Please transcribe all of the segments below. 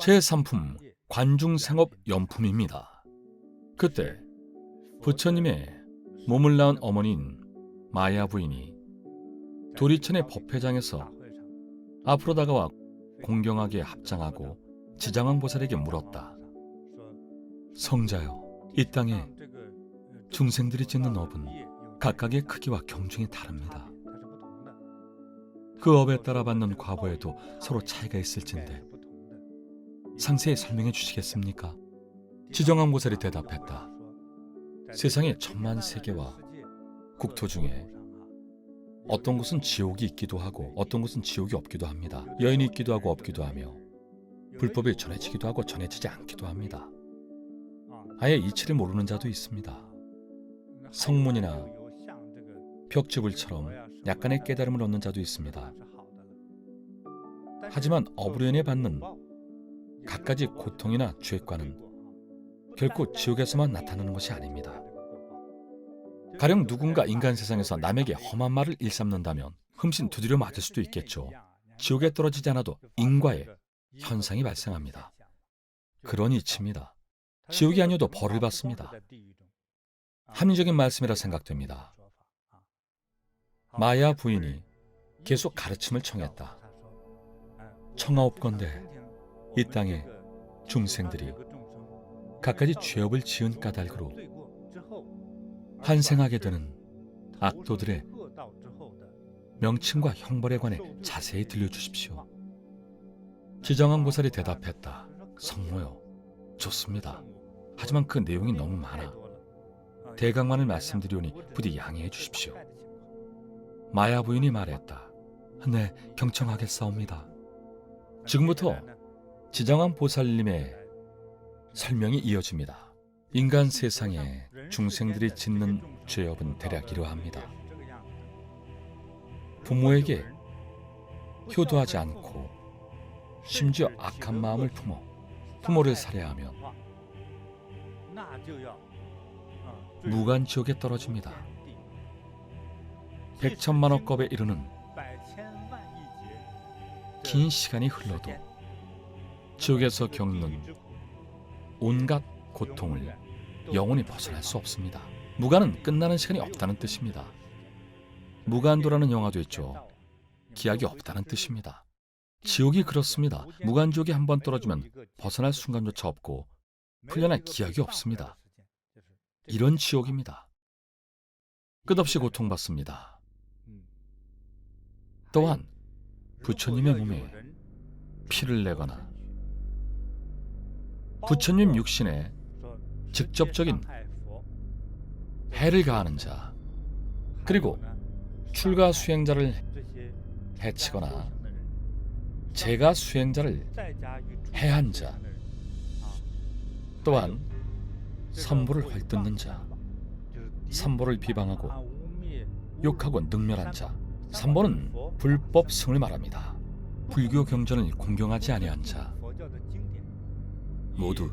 제3품 관중생업 연품입니다. 그때 부처님의 몸을 낳은 어머니인 마야 부인이 도리천의 법회장에서 앞으로 다가와 공경하게 합장하고 지장왕보살에게 물었다. 성자여, 이 땅에 중생들이 짓는 업은 각각의 크기와 경중이 다릅니다. 그 업에 따라 받는 과보에도 서로 차이가 있을진데 상세히 설명해 주시겠습니까? 지정왕보살이 대답했다. 세상에 천만 세계와 국토 중에 어떤 곳은 지옥이 있기도 하고 어떤 곳은 지옥이 없기도 합니다. 여인이 있기도 하고 없기도 하며 불법이 전해지기도 하고 전해지지 않기도 합니다. 아예 이치를 모르는 자도 있습니다. 성문이나 벽지불처럼 약간의 깨달음을 얻는 자도 있습니다. 하지만 업으로 인해 받는 갖가지 고통이나 죄과는 결코 지옥에서만 나타나는 것이 아닙니다. 가령 누군가 인간 세상에서 남에게 험한 말을 일삼는다면 흠씬 두드려 맞을 수도 있겠죠. 지옥에 떨어지지 않아도 인과의 현상이 발생합니다. 그런 이치입니다. 지옥이 아니어도 벌을 받습니다. 합리적인 말씀이라 생각됩니다. 마야 부인이 계속 가르침을 청했다. 청하옵건대 이 땅에 중생들이 갖가지 죄업을 지은 까닭으로 환생하게 되는 악도들의 명칭과 형벌에 관해 자세히 들려주십시오. 지정왕보살이 대답했다. 성모요, 좋습니다. 하지만 그 내용이 너무 많아 대강만을 말씀드리오니 부디 양해해 주십시오. 마야 부인이 말했다. 네, 경청하겠사옵니다. 지금부터 지정왕보살님의 설명이 이어집니다. 인간 세상에 중생들이 짓는 죄업은 대략 이러합니다. 부모에게 효도하지 않고 심지어 악한 마음을 품어 부모를 살해하면 무간지옥에 떨어집니다. 백천만억겁에 이르는 긴 시간이 흘러도 지옥에서 겪는 온갖 고통을 영원히 벗어날 수 없습니다. 무간은 끝나는 시간이 없다는 뜻입니다. 무간도라는 영화도 있죠. 기약이 없다는 뜻입니다. 지옥이 그렇습니다. 무간지옥에 한번 떨어지면 벗어날 순간조차 없고 풀려날 기약이 없습니다. 이런 지옥입니다. 끝없이 고통받습니다. 또한 부처님의 몸에 피를 내거나 부처님 육신에 직접적인 해를 가하는 자, 그리고 출가 수행자를 해치거나 재가 수행자를 해한 자, 또한 삼보를 헐뜯는 자, 삼보를 비방하고 욕하고 능멸한 자, 삼보는 불법 승을 말합니다. 불교 경전을 공경하지 아니한 자 모두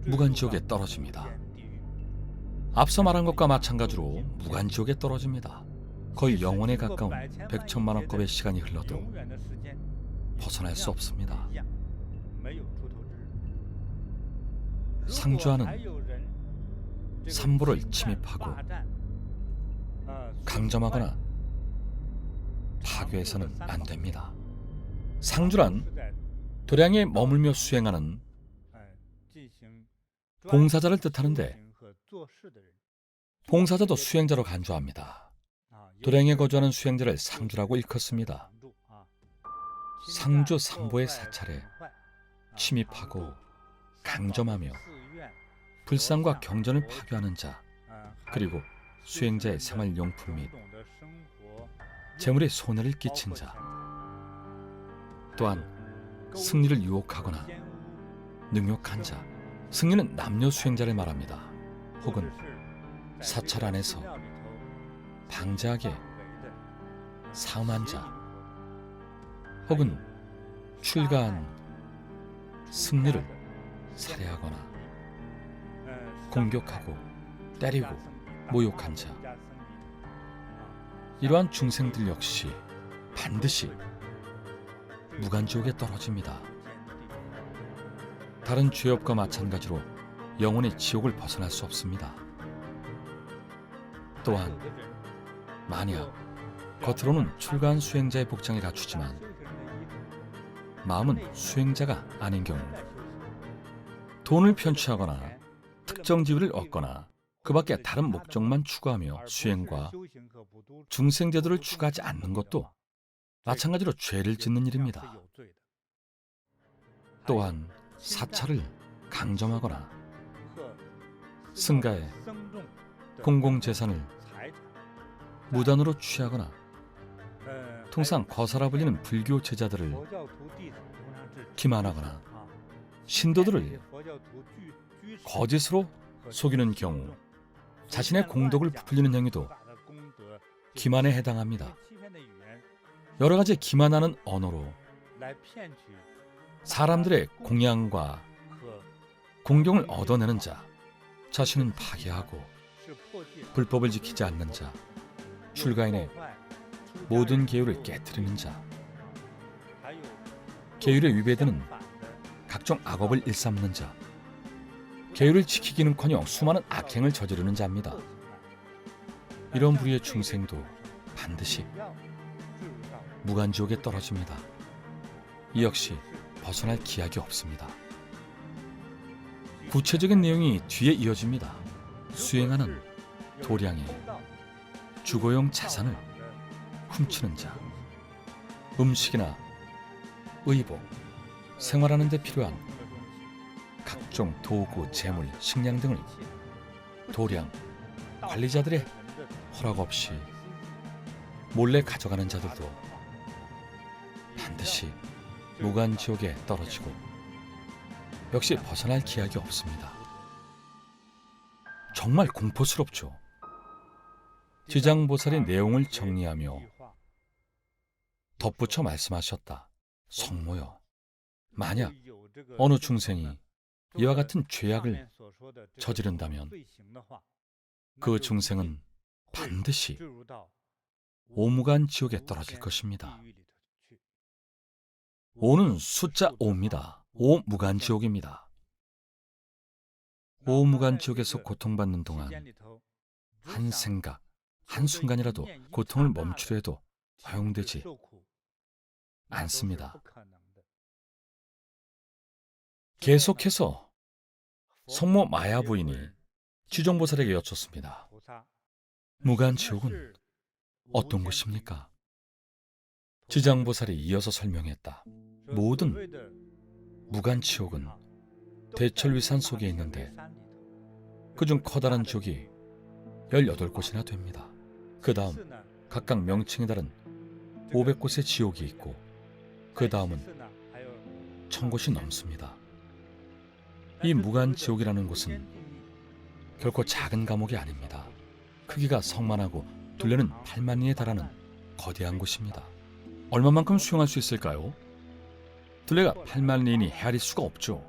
무간지옥에 떨어집니다. 앞서 말한 것과 마찬가지로 무간지옥에 떨어집니다. 거의 영원에 가까운 백천만억겁의 시간이 흘러도 벗어날 수 없습니다. 상주하는 삼보를 침입하고 강점하거나 파괴해서는 안 됩니다. 상주란 도량에 머물며 수행하는 봉사자를 뜻하는데 봉사자도 수행자로 간주합니다. 도량에 거주하는 수행자를 상주라고 일컫습니다. 상주 삼보의 사찰에 침입하고 강점하며 불상과 경전을 파괴하는 자, 그리고 수행자의 생활용품 및 재물에 손해를 끼친 자, 또한 승리를 유혹하거나 능욕한 자, 승리는 남녀 수행자를 말합니다. 혹은 사찰 안에서 방자하게 사음한 자, 혹은 출가한 승리를 살해하거나 공격하고 때리고 모욕한 자, 이러한 중생들 역시 반드시 무간지옥에 떨어집니다. 다른 죄업과 마찬가지로 영원히 지옥을 벗어날 수 없습니다. 또한 만약 겉으로는 출가한 수행자의 복장을 갖추지만 마음은 수행자가 아닌 경우, 돈을 편취하거나 특정 지위를 얻거나 그 밖에 다른 목적만 추구하며 수행과 중생제도를 추구하지 않는 것도 마찬가지로 죄를 짓는 일입니다. 또한 사찰을 강점하거나 승가의 공공재산을 무단으로 취하거나 통상 거사라 불리는 불교 제자들을 기만하거나 신도들을 거짓으로 속이는 경우 자신의 공덕을 부풀리는 행위도 기만에 해당합니다. 여러 가지 기만하는 언어로 사람들의 공양과 공경을 얻어내는 자, 자신은 파괴하고 불법을 지키지 않는 자, 출가인의 모든 계율을 깨뜨리는 자, 계율에 위배되는 각종 악업을 일삼는 자, 계율을 지키기는커녕 수많은 악행을 저지르는 자입니다. 이런 부류의 중생도 반드시 무간지옥에 떨어집니다. 이 역시 벗어날 기약이 없습니다. 구체적인 내용이 뒤에 이어집니다. 수행하는 도량의 주거용 자산을 훔치는 자, 음식이나 의복, 생활하는 데 필요한 각종 도구, 재물, 식량 등을 도량, 관리자들의 허락 없이 몰래 가져가는 자들도 반드시 무간지옥에 떨어지고 역시 벗어날 기약이 없습니다. 정말 공포스럽죠. 지장보살이 내용을 정리하며 덧붙여 말씀하셨다. 성모여, 만약 어느 중생이 이와 같은 죄악을 저지른다면 그 중생은 반드시 오무간 지옥에 떨어질 것입니다. 오는 숫자 5입니다. 오무간지옥입니다. 오무간지옥에서 고통받는 동안 한 생각, 한순간이라도 고통을 멈추려 해도 허용되지 않습니다. 계속해서 성모 마야 부인이 지정보살에게 여쭙습니다. 무간지옥은 어떤 곳입니까? 지장보살이 이어서 설명했다. 모든 무간지옥은 대철위산 속에 있는데 그중 커다란 지옥이 18곳이나 됩니다. 그 다음 각각 명칭에 다른 500곳의 지옥이 있고 그 다음은 1000곳이 넘습니다. 이 무간지옥이라는 곳은 결코 작은 감옥이 아닙니다. 크기가 성만하고 둘레는 8만리에 달하는 거대한 곳입니다. 얼마만큼 수용할 수 있을까요? 둘레가 8만리이니 헤아릴 수가 없죠.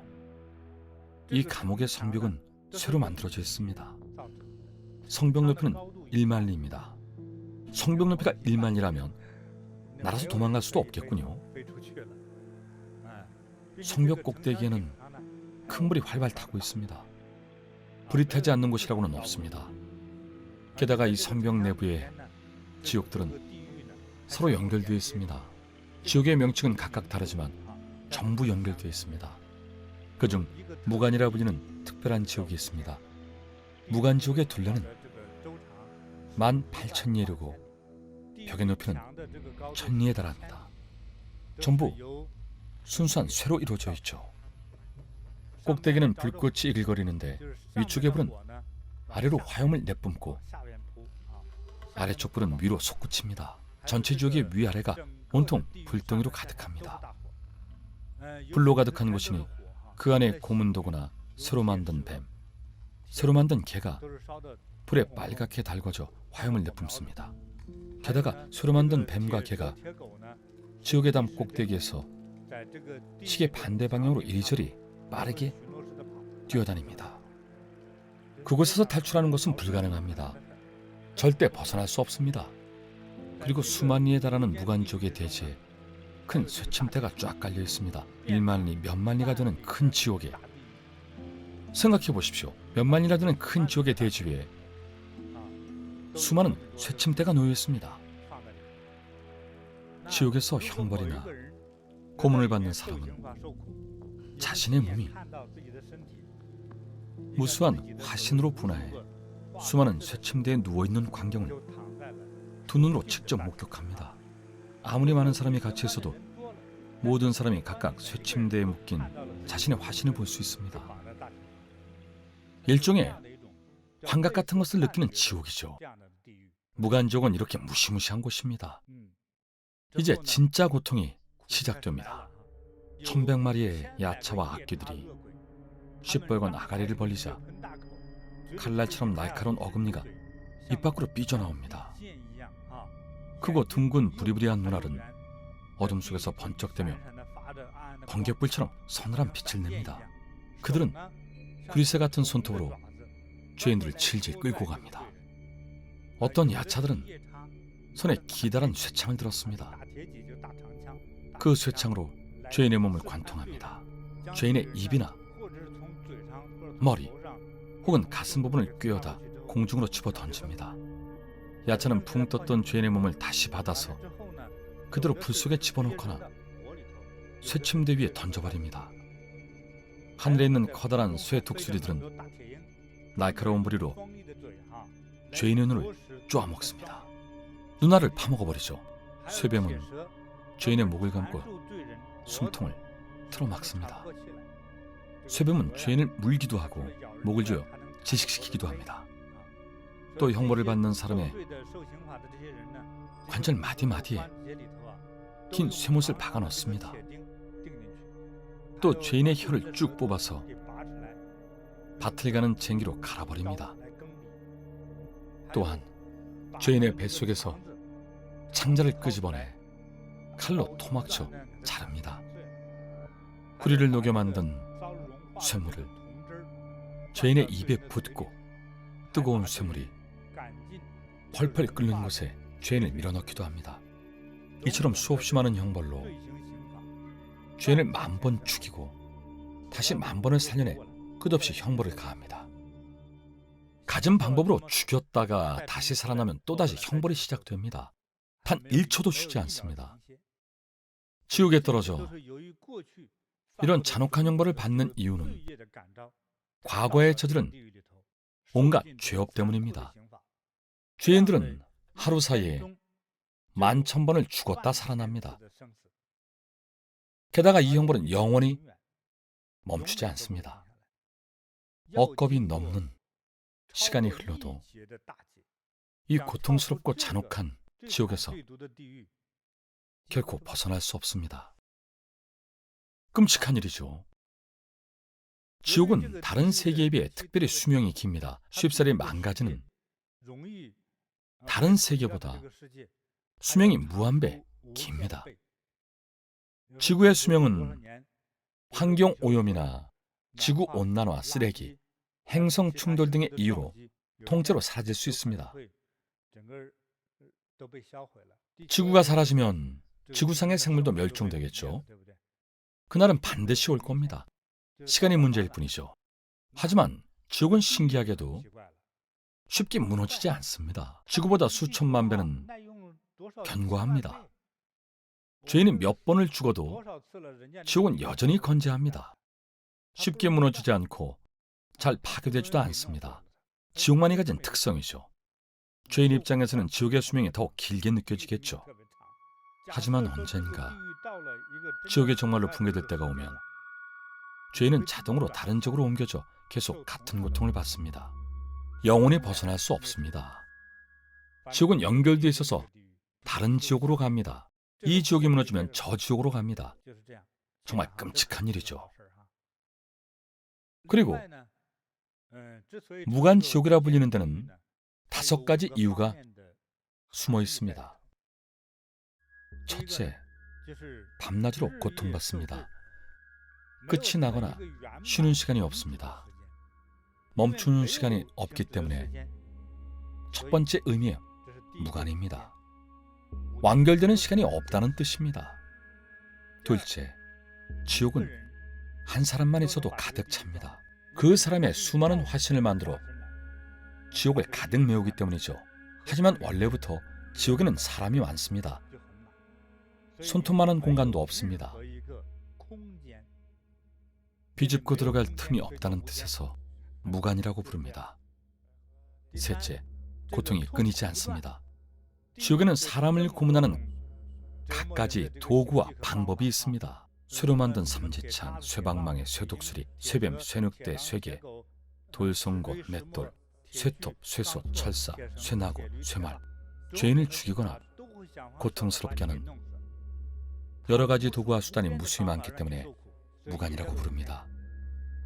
이 감옥의 성벽은 쇠로 만들어져 있습니다. 성벽 높이는 1만리입니다. 성벽 높이가 1만리라면 날아서 도망갈 수도 없겠군요. 성벽 꼭대기에는 큰 불이 활발 타고 있습니다. 불이 타지 않는 곳이라고는 없습니다. 게다가 이 성벽 내부에 지옥들은 서로 연결되어 있습니다. 지옥의 명칭은 각각 다르지만 전부 연결되어 있습니다. 그중 무간이라 불리는 특별한 지옥이 있습니다. 무간지옥의 둘레는 18,000리에 이르고 벽의 높이는 1,000리에 달합니다. 전부 순수한 쇠로 이루어져 있죠. 꼭대기는 불꽃이 이글거리는데 위쪽의 불은 아래로 화염을 내뿜고 아래쪽 불은 위로 솟구칩니다. 전체 지옥의 위아래가 온통 불덩이로 가득합니다. 불로 가득한 곳이니 그 안에 고문도구나 새로 만든 뱀, 새로 만든 개가 불에 빨갛게 달궈져 화염을 내뿜습니다. 게다가 새로 만든 뱀과 개가 지옥의 담 꼭대기에서 시계 반대 방향으로 이리저리 빠르게 뛰어다닙니다. 그곳에서 탈출하는 것은 불가능합니다. 절대 벗어날 수 없습니다. 그리고 수만 리에 달하는 무간지옥의 대지에 큰 쇠침대가 쫙 깔려 있습니다. 1만 리, 몇만 리가 되는 큰 지옥에 생각해 보십시오. 몇만이나 되는 큰 지옥의 대지 위에 수많은 쇠침대가 놓여 있습니다. 지옥에서 형벌이나 고문을 받는 사람은 자신의 몸이 무수한 화신으로 분화해 수많은 쇠침대에 누워있는 광경을 두 눈으로 직접 목격합니다. 아무리 많은 사람이 같이 있어도 모든 사람이 각각 쇠침대에 묶인 자신의 화신을 볼 수 있습니다. 일종의 환각 같은 것을 느끼는 지옥이죠. 무간지옥은 이렇게 무시무시한 곳입니다. 이제 진짜 고통이 시작됩니다. 1,100마리의 야차와 악귀들이 시뻘건 아가리를 벌리자 칼날처럼 날카로운 어금니가 입 밖으로 삐져나옵니다. 크고 둥근 부리부리한 눈알은 어둠 속에서 번쩍대며 번갯불처럼 서늘한 빛을 냅니다. 그들은 구리새 같은 손톱으로 죄인들을 질질 끌고 갑니다. 어떤 야차들은 손에 기다란 쇠창을 들었습니다. 그 쇠창으로 죄인의 몸을 관통합니다. 죄인의 입이나 머리 혹은 가슴 부분을 꿰어다 공중으로 집어 던집니다. 야차는 붕 떴던 죄인의 몸을 다시 받아서 그대로 불 속에 집어넣거나 쇠침대 위에 던져버립니다. 하늘에 있는 커다란 쇠 독수리들은 날카로운 부리로 죄인의 눈을 쪼아먹습니다. 눈알을 파먹어버리죠. 쇠뱀은 죄인의 목을 감고 숨통을 틀어막습니다. 쇠뱀은 죄인을 물기도 하고 목을 조여 질식시키기도 합니다. 또 형벌을 받는 사람의 관절 마디마디에 긴 쇠못을 박아 넣습니다. 또 죄인의 혀를 쭉 뽑아서 밭을 가는 쟁기로 갈아버립니다. 또한 죄인의 뱃속에서 창자를 끄집어내 칼로 토막쳐 자릅니다. 구리를 녹여 만든 쇠물을 죄인의 입에 붓고 뜨거운 쇠물이 펄펄 끓는 곳에 죄인을 밀어넣기도 합니다. 이처럼 수없이 많은 형벌로 죄인을 10,000번 죽이고 다시 10,000번을 살려내 끝없이 형벌을 가합니다. 갖은 방법으로 죽였다가 다시 살아나면 또다시 형벌이 시작됩니다. 단 1초도 쉬지 않습니다. 지옥에 떨어져 이런 잔혹한 형벌을 받는 이유는 과거에 저지른 온갖 죄업 때문입니다. 죄인들은 하루 사이에 11,000번을 죽었다 살아납니다. 게다가 이 형벌은 영원히 멈추지 않습니다. 억겁이 넘는 시간이 흘러도 이 고통스럽고 잔혹한 지옥에서 결코 벗어날 수 없습니다. 끔찍한 일이죠. 지옥은 다른 세계에 비해 특별히 수명이 깁니다. 쉽사리 망가지는 다른 세계보다 수명이 무한배 깁니다. 지구의 수명은 환경 오염이나 지구 온난화, 쓰레기, 행성 충돌 등의 이유로 통째로 사라질 수 있습니다. 지구가 사라지면 지구상의 생물도 멸종되겠죠. 그날은 반드시 올 겁니다. 시간이 문제일 뿐이죠. 하지만 지옥은 신기하게도 쉽게 무너지지 않습니다. 지구보다 수천만 배는 견고합니다. 죄인이 몇 번을 죽어도 지옥은 여전히 건재합니다. 쉽게 무너지지 않고 잘 파괴되지도 않습니다. 지옥만이 가진 특성이죠. 죄인 입장에서는 지옥의 수명이 더욱 길게 느껴지겠죠. 하지만 언젠가 지옥이 정말로 붕괴될 때가 오면 죄인은 자동으로 다른 지옥으로 옮겨져 계속 같은 고통을 받습니다. 영원히 벗어날 수 없습니다. 지옥은 연결되어 있어서 다른 지옥으로 갑니다. 이 지옥이 무너지면 저 지옥으로 갑니다. 정말 끔찍한 일이죠. 그리고 무간지옥이라 불리는 데는 5가지 이유가 숨어 있습니다. 첫째, 밤낮으로 고통받습니다. 끝이 나거나 쉬는 시간이 없습니다. 멈추는 시간이 없기 때문에 첫 번째 의미의 무간입니다. 완결되는 시간이 없다는 뜻입니다. 둘째, 지옥은 한 사람만 있어도 가득 찹니다. 그 사람의 수많은 화신을 만들어 지옥을 가득 메우기 때문이죠. 하지만 원래부터 지옥에는 사람이 많습니다. 손톱만한 공간도 없습니다. 비집고 들어갈 틈이 없다는 뜻에서 무간이라고 부릅니다. 셋째, 고통이 끊이지 않습니다. 지옥에는 사람을 고문하는 갖가지 도구와 방법이 있습니다. 쇠로 만든 삼지창, 쇠방망이, 쇠독수리, 쇠뱀, 쇠늑대, 쇠개, 돌송곳, 맷돌, 쇠톱, 쇠소, 철사, 쇠나고, 쇠말, 죄인을 죽이거나 고통스럽게 하는 여러 가지 도구와 수단이 무수히 많기 때문에 무간이라고 부릅니다.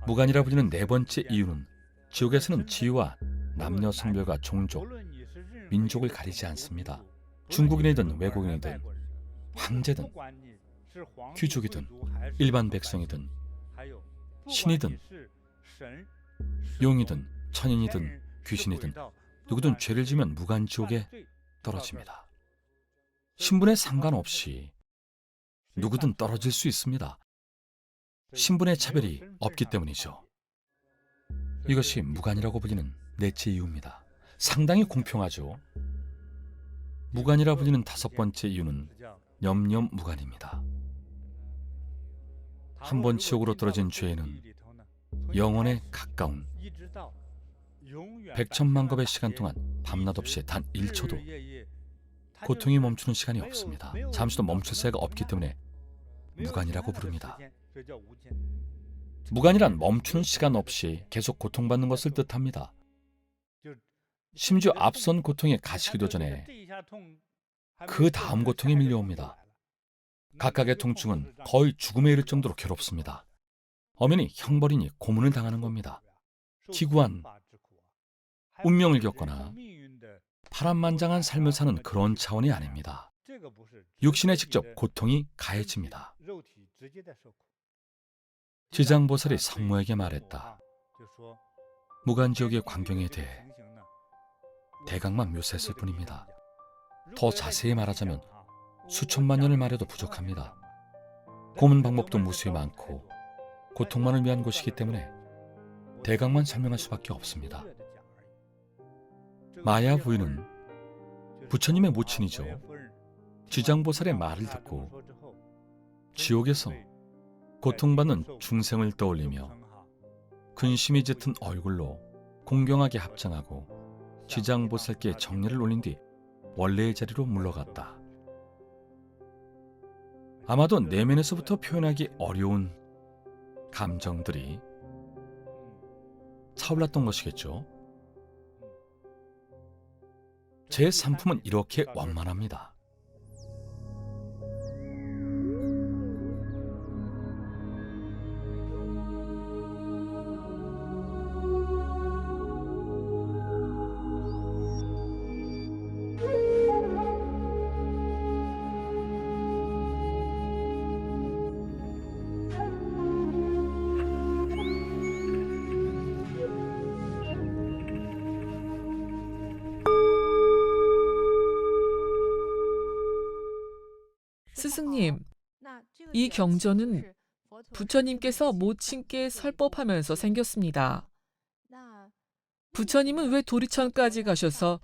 무간이라 불리는 네 번째 이유는 지옥에서는 지위와 남녀, 성별과 종족, 민족을 가리지 않습니다. 중국인이든 외국인이든 황제든 귀족이든 일반 백성이든 신이든 용이든 천인이든 귀신이든 누구든 죄를 지면 무간지옥에 떨어집니다. 신분에 상관없이 누구든 떨어질 수 있습니다. 신분의 차별이 없기 때문이죠. 이것이 무간이라고 불리는 넷째 이유입니다. 상당히 공평하죠. 무간이라 불리는 다섯 번째 이유는 염려무간입니다. 한 번 지옥으로 떨어진 죄인은 영원에 가까운 백천만급의 시간 동안 밤낮 없이 단 1초도 고통이 멈추는 시간이 없습니다. 잠시도 멈출 새가 없기 때문에 무간이라고 부릅니다. 무간이란 멈추는 시간 없이 계속 고통받는 것을 뜻합니다. 심지어 앞선 고통에 가시기도 전에 그 다음 고통이 밀려옵니다. 각각의 통증은 거의 죽음에 이를 정도로 괴롭습니다. 엄연히 형벌이니 고문을 당하는 겁니다. 기구한 운명을 겪거나 파란만장한 삶을 사는 그런 차원이 아닙니다. 육신에 직접 고통이 가해집니다. 지장보살이 성모에게 말했다. 무간지옥의 광경에 대해 대강만 묘사했을 뿐입니다. 더 자세히 말하자면 수천만 년을 말해도 부족합니다. 고문 방법도 무수히 많고 고통만을 위한 곳이기 때문에 대강만 설명할 수밖에 없습니다. 마야 부인은 부처님의 모친이죠. 지장보살의 말을 듣고 지옥에서 고통받는 중생을 떠올리며 근심이 짙은 얼굴로 공경하게 합장하고 지장보살께 정례를 올린 뒤 원래의 자리로 물러갔다. 아마도 내면에서부터 표현하기 어려운 감정들이 차올랐던 것이겠죠. 제 상품은 이렇게 완만합니다. 스승님, 이 경전은 부처님께서 모친께 설법하면서 생겼습니다. 부처님은 왜 도리천까지 가셔서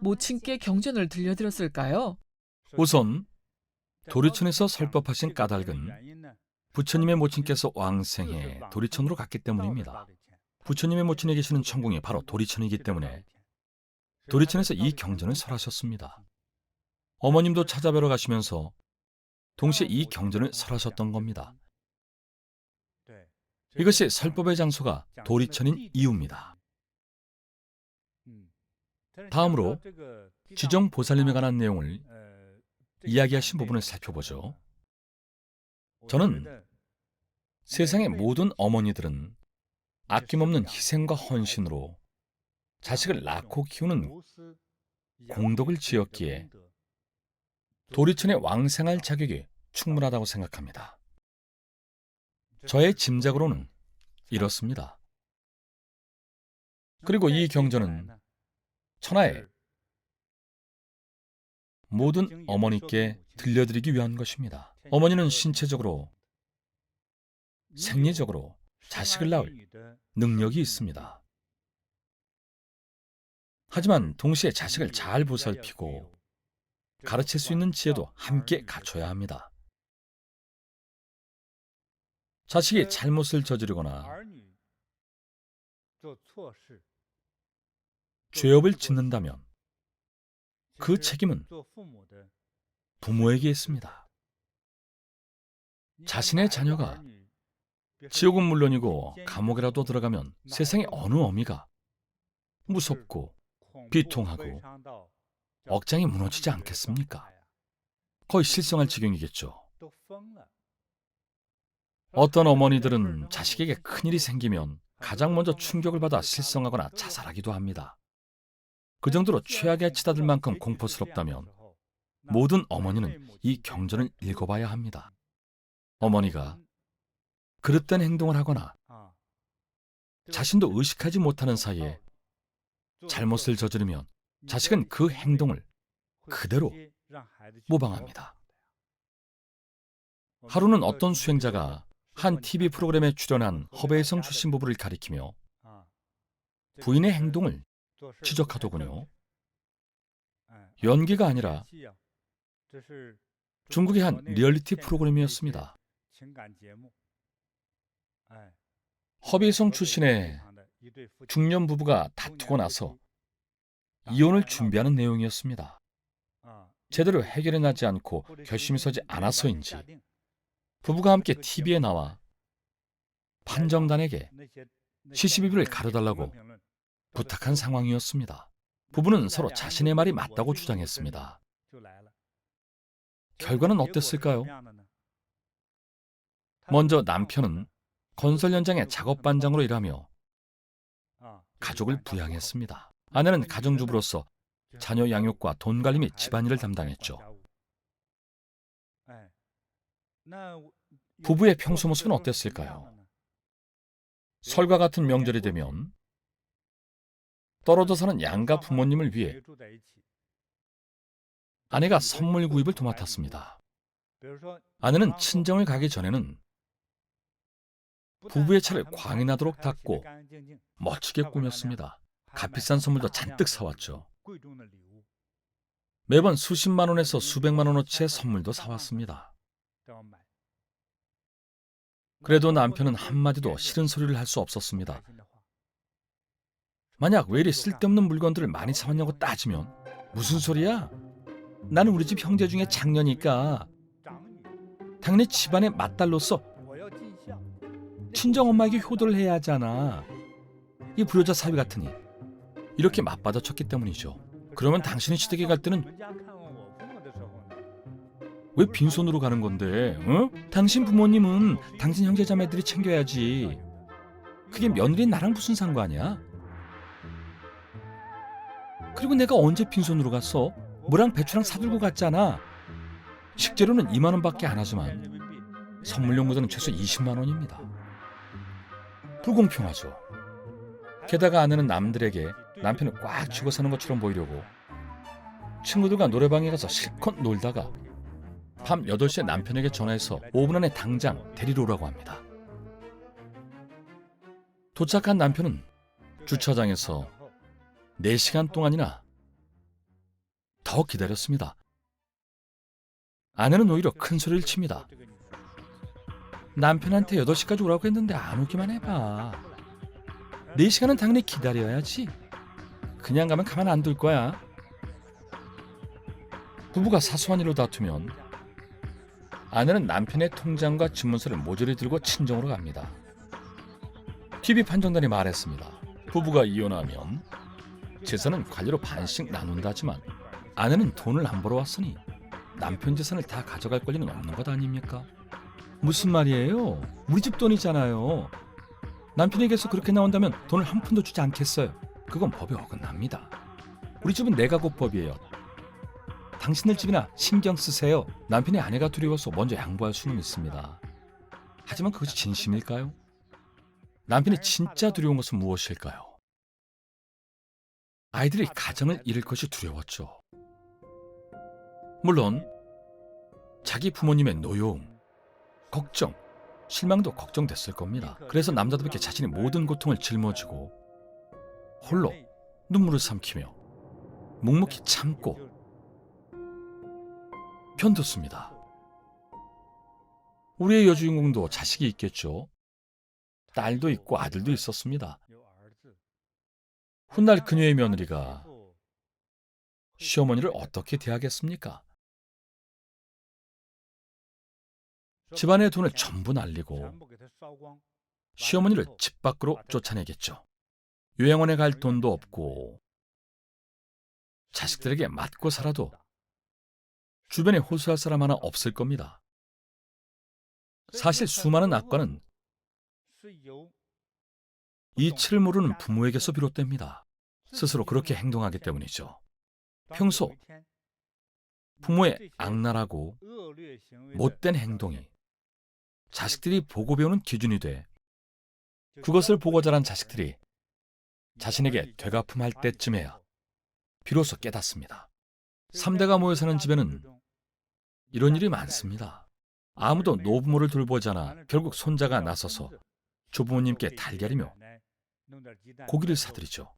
모친께 경전을 들려드렸을까요? 우선 도리천에서 설법하신 까닭은 부처님의 모친께서 왕생해 도리천으로 갔기 때문입니다. 부처님의 모친에 계시는 천궁이 바로 도리천이기 때문에 도리천에서 이 경전을 설하셨습니다. 어머님도 찾아뵈러 가시면서 동시에 이 경전을 설하셨던 겁니다. 이것이 설법의 장소가 도리천인 이유입니다. 다음으로 지정보살님에 관한 내용을 이야기하신 부분을 살펴보죠. 저는 세상의 모든 어머니들은 아낌없는 희생과 헌신으로 자식을 낳고 키우는 공덕을 지었기에 도리천에 왕생할 자격이 충분하다고 생각합니다. 저의 짐작으로는 이렇습니다. 그리고 이 경전은 천하의 모든 어머니께 들려드리기 위한 것입니다. 어머니는 신체적으로, 생리적으로, 자식을 낳을 능력이 있습니다. 하지만 동시에 자식을 잘 보살피고 가르칠 수 있는 지혜도 함께 갖춰야 합니다. 자식이 잘못을 저지르거나 죄업을 짓는다면 그 책임은 부모에게 있습니다. 자신의 자녀가 지옥은 물론이고 감옥이라도 들어가면 세상의 어느 어미가 무섭고 비통하고 억장이 무너지지 않겠습니까? 거의 실성할 지경이겠죠. 어떤 어머니들은 자식에게 큰일이 생기면 가장 먼저 충격을 받아 실성하거나 자살하기도 합니다. 그 정도로 최악에 치닫을 만큼 공포스럽다면 모든 어머니는 이 경전을 읽어봐야 합니다. 어머니가 그릇된 행동을 하거나 자신도 의식하지 못하는 사이에 잘못을 저지르면 자식은 그 행동을 그대로 모방합니다. 하루는 어떤 수행자가 한 TV 프로그램에 출연한 허베이성 출신 부부를 가리키며 부인의 행동을 지적하더군요. 연기가 아니라 중국의 한 리얼리티 프로그램이었습니다. 허베이성 출신의 중년 부부가 다투고 나서 이혼을 준비하는 내용이었습니다. 제대로 해결해 나지 않고 결심이 서지 않아서인지 부부가 함께 TV에 나와 판정단에게 시시비비를 가려달라고 부탁한 상황이었습니다. 부부는 서로 자신의 말이 맞다고 주장했습니다. 결과는 어땠을까요? 먼저 남편은 건설 현장의 작업반장으로 일하며 가족을 부양했습니다. 아내는 가정주부로서 자녀 양육과 돈 관리 및 집안일을 담당했죠. 부부의 평소 모습은 어땠을까요? 설과 같은 명절이 되면 떨어져 사는 양가 부모님을 위해 아내가 선물 구입을 도맡았습니다. 아내는 친정을 가기 전에는 부부의 차를 광이 나도록 닦고 멋지게 꾸몄습니다. 값비싼 선물도 잔뜩 사왔죠. 매번 수십만 원에서 수백만 원어치의 선물도 사왔습니다. 그래도 남편은 한마디도 싫은 소리를 할 수 없었습니다. 만약 왜 이리 쓸데없는 물건들을 많이 사왔냐고 따지면 무슨 소리야? 나는 우리 집 형제 중에 장녀니까 당연히 집안의 맏딸로서 친정엄마에게 효도를 해야 하잖아. 이 불효자 사위 같으니. 이렇게 맞받아쳤기 때문이죠. 그러면 당신이 시댁에 갈 때는 왜 빈손으로 가는 건데? 어? 당신 부모님은 당신 형제자매들이 챙겨야지. 그게 며느리인 나랑 무슨 상관이야? 그리고 내가 언제 빈손으로 갔어? 뭐랑 배추랑 사들고 갔잖아. 식재료는 2만 원밖에 안 하지만 선물용 무드는 최소 20만 원입니다. 불공평하죠. 게다가 아내는 남들에게 남편을 꽉 쥐고 사는 것처럼 보이려고 친구들과 노래방에 가서 실컷 놀다가 밤 8시에 남편에게 전화해서 5분 안에 당장 데리러 오라고 합니다. 도착한 남편은 주차장에서 4시간 동안이나 더 기다렸습니다. 아내는 오히려 큰 소리를 칩니다. 남편한테 8시까지 오라고 했는데 안 오기만 해봐. 4시간은 당연히 기다려야지. 그냥 가면 가만 안 둘 거야. 부부가 사소한 일로 다투면 아내는 남편의 통장과 집문서를 모조리 들고 친정으로 갑니다. TV 판정단이 말했습니다. 부부가 이혼하면 재산은 관리로 반씩 나눈다지만 아내는 돈을 안 벌어왔으니 남편 재산을 다 가져갈 권리는 없는 것 아닙니까? 무슨 말이에요? 우리 집 돈이잖아요. 남편에게서 그렇게 나온다면 돈을 한 푼도 주지 않겠어요. 그건 법에 어긋납니다. 우리 집은 내가구법이에요. 당신들 집이나 신경 쓰세요. 남편의 아내가 두려워서 먼저 양보할 수는 있습니다. 하지만 그것이 진심일까요? 남편이 진짜 두려운 것은 무엇일까요? 아이들이 가정을 잃을 것이 두려웠죠. 물론 자기 부모님의 노여움, 걱정, 실망도 걱정됐을 겁니다. 그래서 남자답게 자신의 모든 고통을 짊어지고 홀로 눈물을 삼키며 묵묵히 참고 편뒀습니다. 우리의 여주인공도 자식이 있겠죠. 딸도 있고 아들도 있었습니다. 훗날 그녀의 며느리가 시어머니를 어떻게 대하겠습니까? 집안의 돈을 전부 날리고 시어머니를 집 밖으로 쫓아내겠죠. 요양원에 갈 돈도 없고 자식들에게 맞고 살아도 주변에 호소할 사람 하나 없을 겁니다. 사실 수많은 악과는 이치를 모르는 부모에게서 비롯됩니다. 스스로 그렇게 행동하기 때문이죠. 평소 부모의 악랄하고 못된 행동이 자식들이 보고 배우는 기준이 돼 그것을 보고 자란 자식들이 자신에게 되갚음할 때쯤에야 비로소 깨닫습니다. 3대가 모여 사는 집에는 이런 일이 많습니다. 아무도 노부모를 돌보지 않아 결국 손자가 나서서 조부모님께 달걀이며 고기를 사들이죠.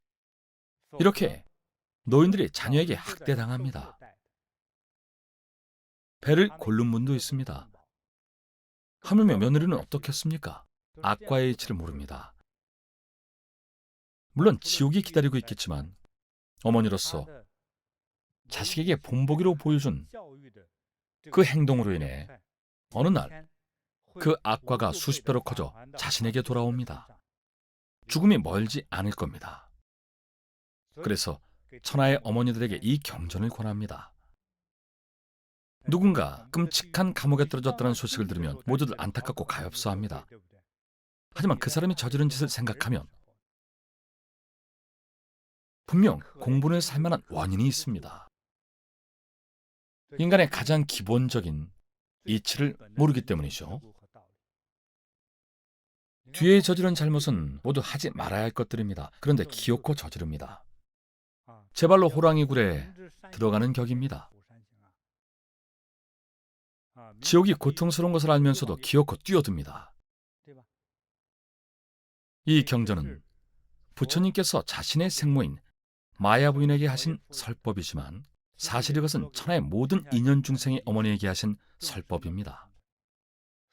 이렇게 노인들이 자녀에게 학대당합니다. 배를 고른 분도 있습니다. 하물며 며느리는 어떻겠습니까? 악과의 이치를 모릅니다. 물론 지옥이 기다리고 있겠지만 어머니로서 자식에게 본보기로 보여준 그 행동으로 인해 어느 날 그 악과가 수십 배로 커져 자신에게 돌아옵니다. 죽음이 멀지 않을 겁니다. 그래서 천하의 어머니들에게 이 경전을 권합니다. 누군가 끔찍한 감옥에 떨어졌다는 소식을 들으면 모두들 안타깝고 가엾어합니다. 하지만 그 사람이 저지른 짓을 생각하면 분명 공분을 살 만한 원인이 있습니다. 인간의 가장 기본적인 이치를 모르기 때문이죠. 뒤에 저지른 잘못은 모두 하지 말아야 할 것들입니다. 그런데 기어코 저지릅니다. 제 발로 호랑이 굴에 들어가는 격입니다. 지옥이 고통스러운 것을 알면서도 기어코 뛰어듭니다. 이 경전은 부처님께서 자신의 생모인 마야 부인에게 하신 설법이지만 사실 이것은 천하의 모든 인연 중생의 어머니에게 하신 설법입니다.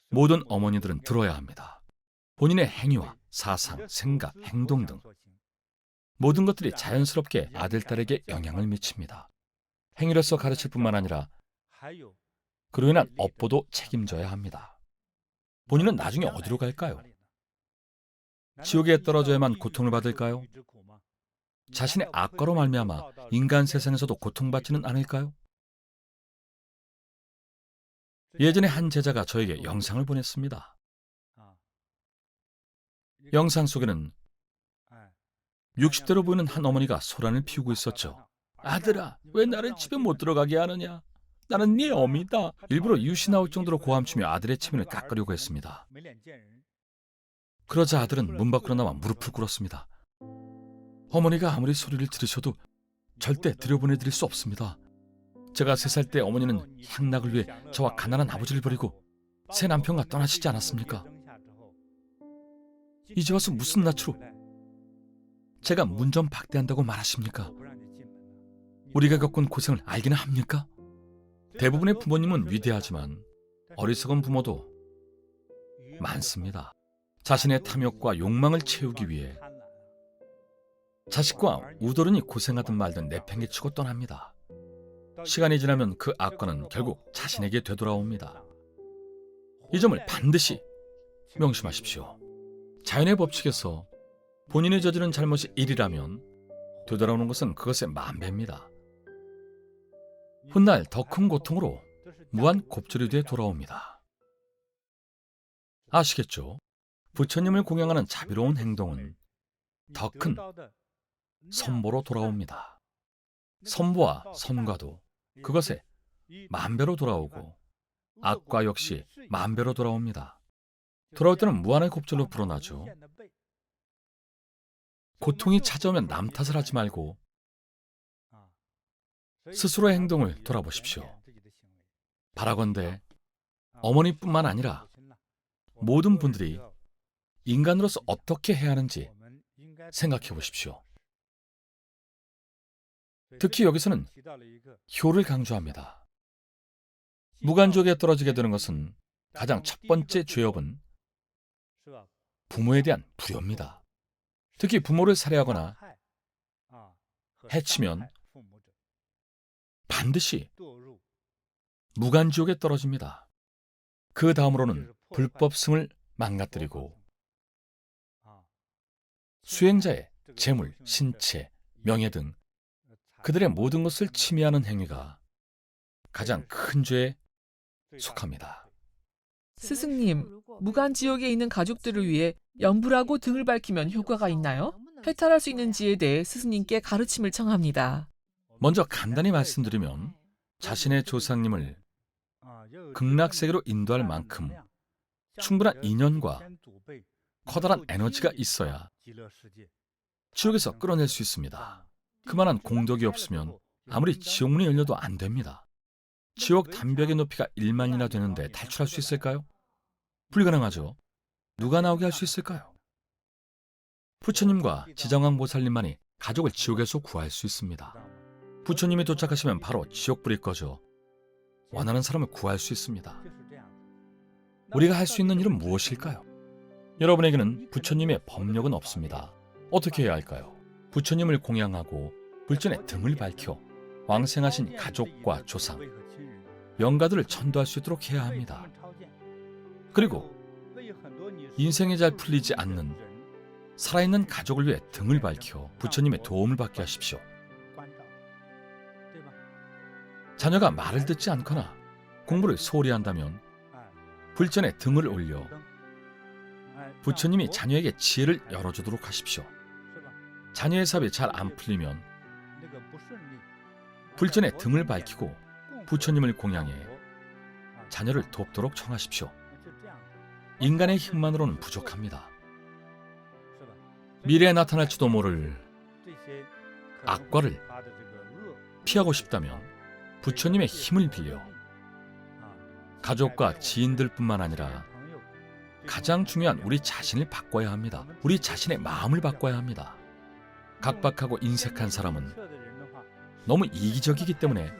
모든 어머니들은 들어야 합니다. 본인의 행위와 사상, 생각, 행동 등 모든 것들이 자연스럽게 아들, 딸에게 영향을 미칩니다. 행위로서 가르칠 뿐만 아니라 그로 인한 업보도 책임져야 합니다. 본인은 나중에 어디로 갈까요? 지옥에 떨어져야만 고통을 받을까요? 자신의 악과로 말미암아 인간 세상에서도 고통받지는 않을까요? 예전에 한 제자가 저에게 영상을 보냈습니다. 영상 속에는 60대로 보이는 한 어머니가 소란을 피우고 있었죠. 아들아, 왜 나를 집에 못 들어가게 하느냐? 나는 네 어미다. 일부러 유시 나올 정도로 고함치며 아들의 체면을 깎으려고 했습니다. 그러자 아들은 문 밖으로 나와 무릎을 꿇었습니다. 어머니가 아무리 소리를 지르셔도 절대 들여보내드릴 수 없습니다. 제가 3살 때 어머니는 향락을 위해 저와 가난한 아버지를 버리고 새 남편과 떠나시지 않았습니까? 이제 와서 무슨 낯으로 제가 문 좀 박대한다고 말하십니까? 우리가 겪은 고생을 알기는 합니까? 대부분의 부모님은 위대하지만 어리석은 부모도 많습니다. 자신의 탐욕과 욕망을 채우기 위해 자식과 우더른이 고생하든 말든 내팽개치고 떠납니다. 시간이 지나면 그 악과는 결국 자신에게 되돌아옵니다. 이 점을 반드시 명심하십시오. 자연의 법칙에서 본인이 저지른 잘못이 1이라면 되돌아오는 것은 그것의 만배입니다. 훗날 더 큰 고통으로 무한 곱절이 돼 돌아옵니다. 아시겠죠? 부처님을 공양하는 자비로운 행동은 더 큰 선보로 돌아옵니다. 선보와 선과도 그것에 만배로 돌아오고 악과 역시 만배로 돌아옵니다. 돌아올 때는 무한의 곱절로 불어나죠. 고통이 찾아오면 남 탓을 하지 말고 스스로의 행동을 돌아보십시오. 바라건대 어머니뿐만 아니라 모든 분들이 인간으로서 어떻게 해야 하는지 생각해 보십시오. 특히 여기서는 효를 강조합니다. 무간지옥에 떨어지게 되는 것은 가장 첫 번째 죄업은 부모에 대한 불효입니다. 특히 부모를 살해하거나 해치면 반드시 무간지옥에 떨어집니다. 그 다음으로는 불법승을 망가뜨리고 수행자의 재물, 신체, 명예 등 그들의 모든 것을 침해하는 행위가 가장 큰 죄에 속합니다. 스승님, 무간지옥에 있는 가족들을 위해 염불하고 등을 밝히면 효과가 있나요? 해탈할 수 있는지에 대해 스승님께 가르침을 청합니다. 먼저 간단히 말씀드리면 자신의 조상님을 극락세계로 인도할 만큼 충분한 인연과 커다란 에너지가 있어야 지옥에서 끌어낼 수 있습니다. 그만한 공덕이 없으면 아무리 지옥문이 열려도 안 됩니다. 지옥 담벽의 높이가 1만이나 되는데 탈출할 수 있을까요? 불가능하죠. 누가 나오게 할 수 있을까요? 부처님과 지정왕 보살님만이 가족을 지옥에서 구할 수 있습니다. 부처님이 도착하시면 바로 지옥불이 꺼져 원하는 사람을 구할 수 있습니다. 우리가 할 수 있는 일은 무엇일까요? 여러분에게는 부처님의 법력은 없습니다. 어떻게 해야 할까요? 부처님을 공양하고 불전의 등을 밝혀 왕생하신 가족과 조상, 영가들을 천도할 수 있도록 해야 합니다. 그리고 인생이 잘 풀리지 않는 살아있는 가족을 위해 등을 밝혀 부처님의 도움을 받게 하십시오. 자녀가 말을 듣지 않거나 공부를 소홀히 한다면 불전에 등을 올려 부처님이 자녀에게 지혜를 열어주도록 하십시오. 자녀의 사업이 잘 안 풀리면 불전에 등을 밝히고 부처님을 공양해 자녀를 돕도록 청하십시오. 인간의 힘만으로는 부족합니다. 미래에 나타날지도 모를 악과를 피하고 싶다면 부처님의 힘을 빌려 가족과 지인들뿐만 아니라 가장 중요한 우리 자신을 바꿔야 합니다. 우리 자신의 마음을 바꿔야 합니다. 각박하고 인색한 사람은 너무 이기적이기 때문에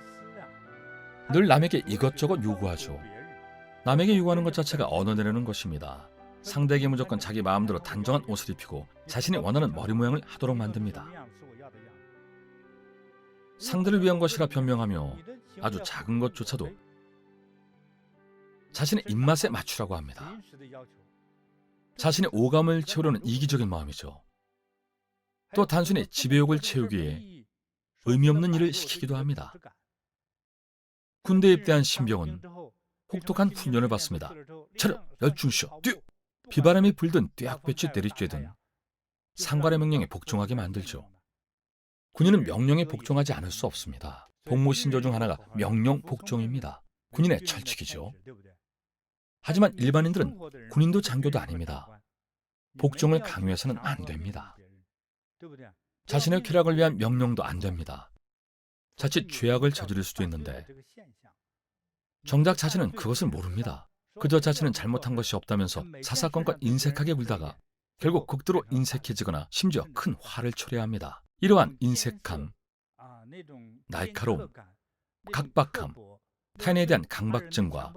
늘 남에게 이것저것 요구하죠. 남에게 요구하는 것 자체가 얻어내려는 것입니다. 상대에게 무조건 자기 마음대로 단정한 옷을 입히고 자신이 원하는 머리 모양을 하도록 만듭니다. 상대를 위한 것이라 변명하며 아주 작은 것조차도 자신의 입맛에 맞추라고 합니다. 자신의 오감을 채우려는 이기적인 마음이죠. 또 단순히 지배욕을 채우기 위해 의미 없는 일을 시키기도 합니다. 군대에 입대한 신병은 혹독한 훈련을 받습니다. 차렷, 열중시어, 뛰어! 비바람이 불든 뙤약볕이 내리쬐든 상관의 명령에 복종하게 만들죠. 군인은 명령에 복종하지 않을 수 없습니다. 복무신조 중 하나가 명령 복종입니다. 군인의 철칙이죠. 하지만 일반인들은 군인도 장교도 아닙니다. 복종을 강요해서는 안 됩니다. 자신의 쾌락을 위한 명령도 안 됩니다. 자칫 죄악을 저지를 수도 있는데 정작 자신은 그것을 모릅니다. 그저 자신은 잘못한 것이 없다면서 사사건건 인색하게 굴다가 결국 극도로 인색해지거나 심지어 큰 화를 초래해야 합니다. 이러한 인색함, 날카로움, 각박함, 타인에 대한 강박증과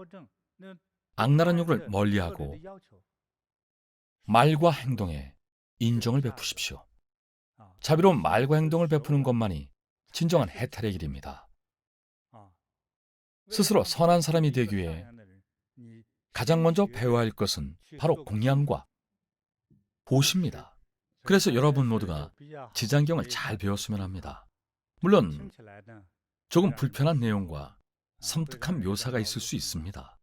악랄한 욕을 멀리하고 말과 행동에 인정을 베푸십시오. 자비로운 말과 행동을 베푸는 것만이 진정한 해탈의 길입니다. 스스로 선한 사람이 되기 위해 가장 먼저 배워야 할 것은 바로 공양과 보시입니다. 그래서 여러분 모두가 지장경을 잘 배웠으면 합니다. 물론 조금 불편한 내용과 섬뜩한 묘사가 있을 수 있습니다.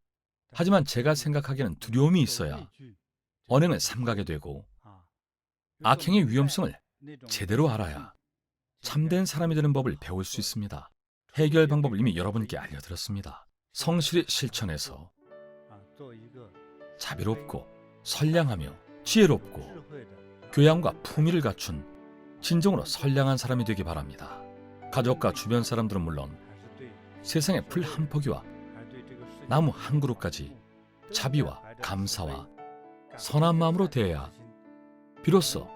하지만 제가 생각하기에는 두려움이 있어야 언행을 삼가게 되고 악행의 위험성을 제대로 알아야 참된 사람이 되는 법을 배울 수 있습니다. 해결 방법을 이미 여러분께 알려드렸습니다. 성실히 실천해서 자비롭고 선량하며 지혜롭고 교양과 품위를 갖춘 진정으로 선량한 사람이 되기 바랍니다. 가족과 주변 사람들은 물론 세상의 풀 한 포기와 나무 한 그루까지 자비와 감사와 선한 마음으로 대해야 비로소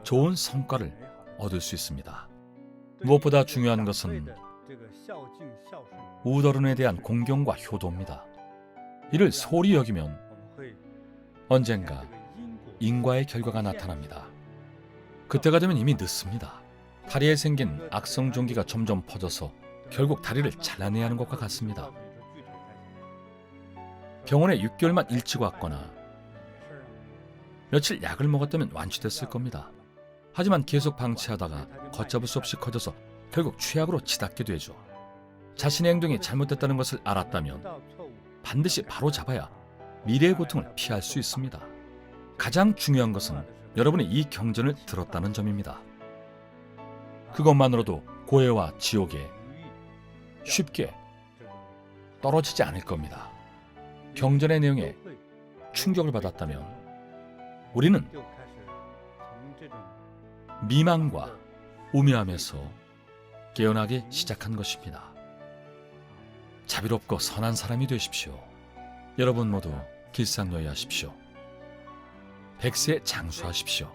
좋은 성과를 얻을 수 있습니다. 무엇보다 중요한 것은 우더른에 대한 공경과 효도입니다. 이를 소홀히 여기면 언젠가 인과의 결과가 나타납니다. 그때가 되면 이미 늦습니다. 다리에 생긴 악성 종기가 점점 퍼져서 결국 다리를 잘라내야 하는 것과 같습니다. 병원에 6개월만 일찍 왔거나 며칠 약을 먹었다면 완치됐을 겁니다. 하지만 계속 방치하다가 걷잡을 수 없이 커져서 결국 취약으로 치닫게 되죠. 자신의 행동이 잘못됐다는 것을 알았다면 반드시 바로 잡아야 미래의 고통을 피할 수 있습니다. 가장 중요한 것은 여러분이 이 경전을 들었다는 점입니다. 그것만으로도 고해와 지옥에 쉽게 떨어지지 않을 겁니다. 경전의 내용에 충격을 받았다면 우리는 미망과 우매함에서 깨어나기 시작한 것입니다. 자비롭고 선한 사람이 되십시오. 여러분 모두 길상노예하십시오. 백세 장수하십시오.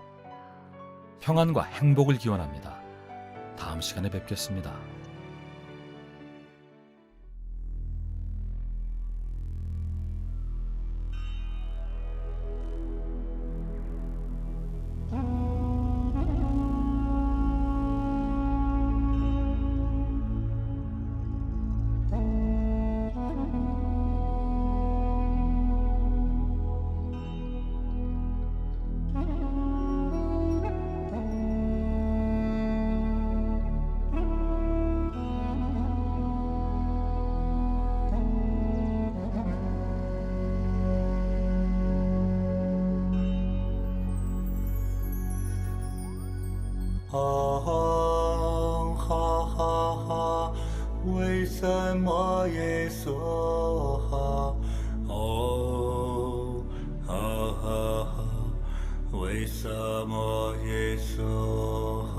평안과 행복을 기원합니다. 다음 시간에 뵙겠습니다. 하하하为什么耶稣哦哈为什么耶稣哈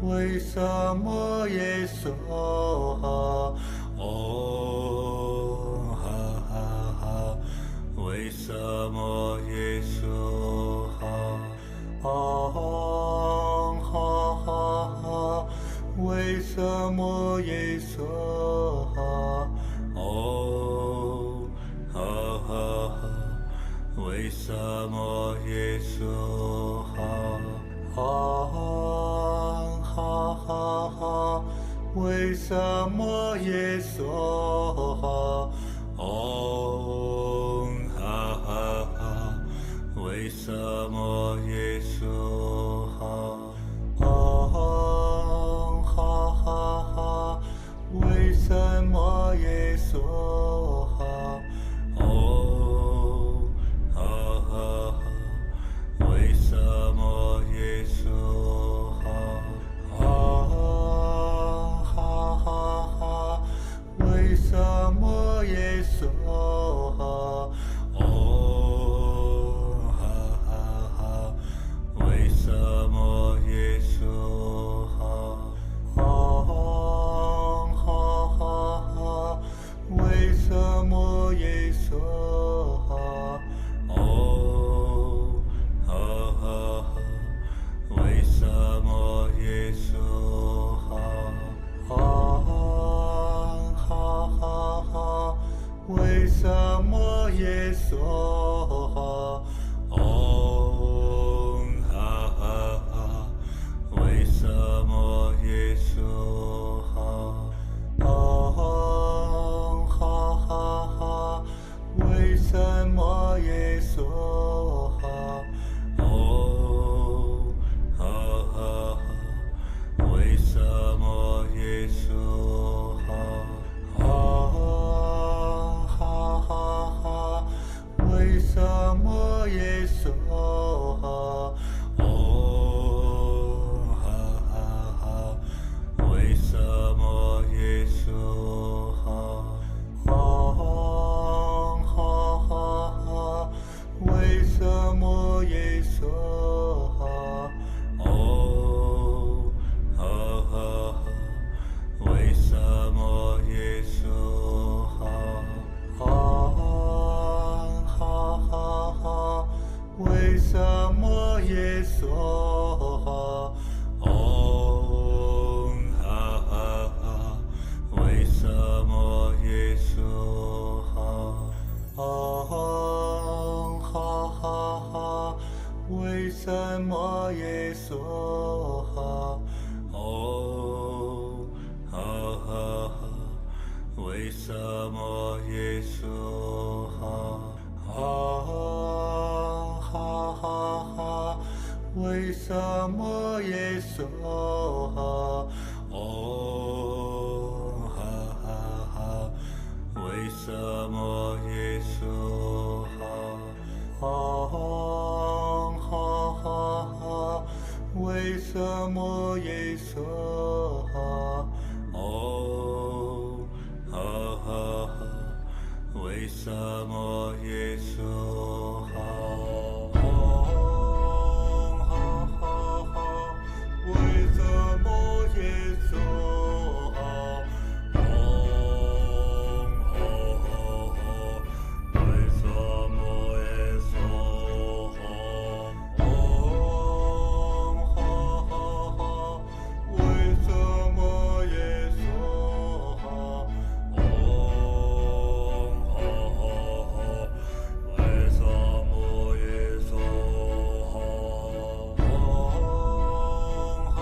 为什么耶稣哦哈为什么耶稣为什么耶稣哦为什么耶稣为什么耶稣哦为什么耶稣为什么耶稣哦为什么耶稣为什么说？哦，哈哈哈，为什么耶稣？啊，哈哈哈，为什么耶稣？哦，哈哈哈，为什么耶稣？哦，哈哈哈，为什么耶稣？哦，哈哈哈，为什么耶稣？哦，哈哈哈，为什么耶稣？哦，为什么耶稣？哦，哈哈哈，为什么耶稣？哦，为什么耶稣？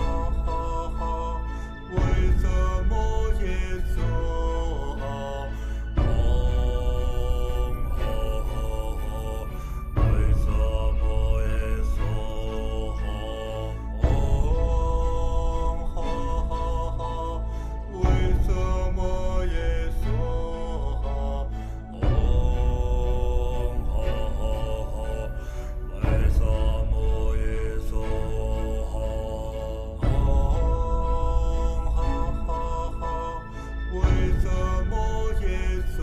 哦，哈哈，为什么耶稣？哦，为什么耶稣？哦，哈，为什么耶稣？哦，为什么耶稣？为什么耶稣？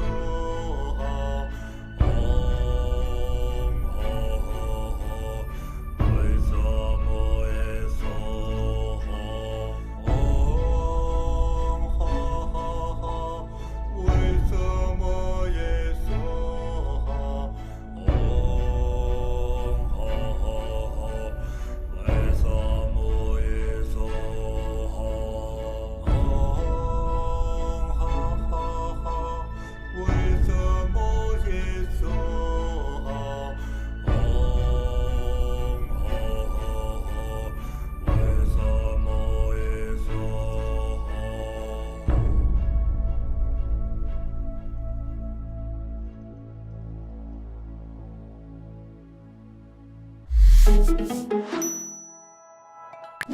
为什么耶稣？为什么耶稣？为什么耶稣？为什么耶稣？为什么耶稣？